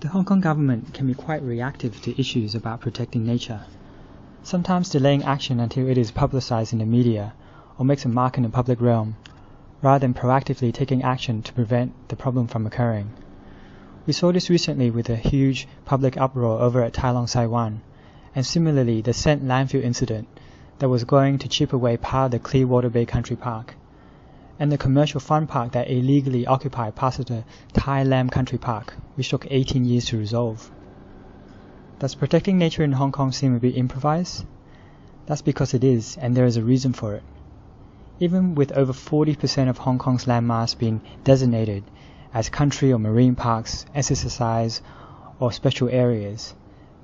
The Hong Kong government can be quite reactive to issues about protecting nature, sometimes delaying action until it is publicized in the media or makes a mark in the public realm, rather than proactively taking action to prevent the problem from occurring. We saw this recently with a huge public uproar over at Tai Lung Sai Wan, and similarly the Scent landfill incident that was going to chip away part of the Clearwater Bay Country Park, and the commercial fun park that illegally occupied parts of the Tai Lam Country Park, which took 18 years to resolve. Does protecting nature in Hong Kong seem a bit improvised? That's because it is, and there is a reason for it. Even with over 40% of Hong Kong's landmass being designated as country or marine parks, SSSIs, or special areas,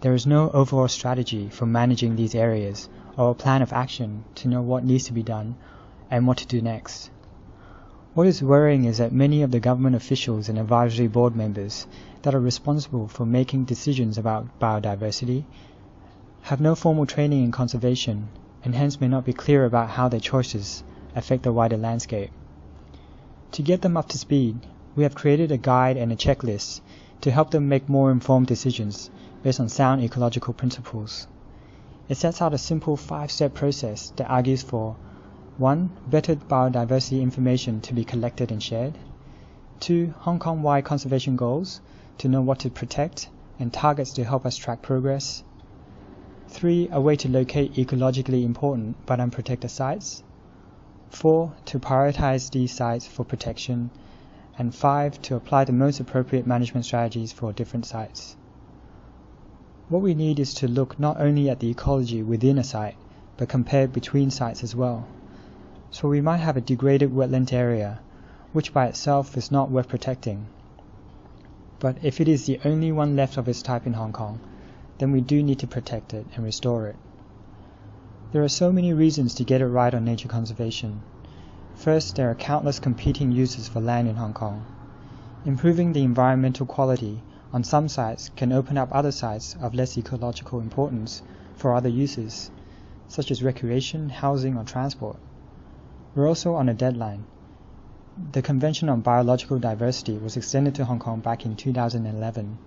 there is no overall strategy for managing these areas or a plan of action to know what needs to be done and what to do next. What is worrying is that many of the government officials and advisory board members that are responsible for making decisions about biodiversity have no formal training in conservation and hence may not be clear about how their choices affect the wider landscape. To get them up to speed, we have created a guide and a checklist to help them make more informed decisions based on sound ecological principles. It sets out a simple 5-step process that argues for 1. Better biodiversity information to be collected and shared. 2. Hong Kong-wide conservation goals to know what to protect and targets to help us track progress. 3. A way to locate ecologically important but unprotected sites. 4. To prioritize these sites for protection. And 5. To apply the most appropriate management strategies for different sites. What we need is to look not only at the ecology within a site, but compare between sites as well. So we might have a degraded wetland area, which by itself is not worth protecting. But if it is the only one left of its type in Hong Kong, then we do need to protect it and restore it. There are so many reasons to get it right on nature conservation. First, there are countless competing uses for land in Hong Kong. Improving the environmental quality on some sites can open up other sites of less ecological importance for other uses, such as recreation, housing, or transport. We're also on a deadline. The Convention on Biological Diversity was extended to Hong Kong back in 2011.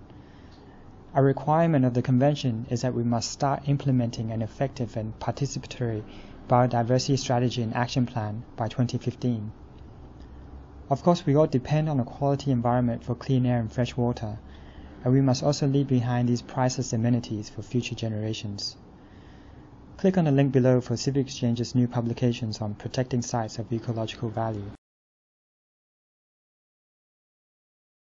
A requirement of the Convention is that we must start implementing an effective and participatory biodiversity strategy and action plan by 2015. Of course, we all depend on a quality environment for clean air and fresh water, and we must also leave behind these priceless amenities for future generations. Click on the link below for Civic Exchange's new publications on protecting sites of ecological value.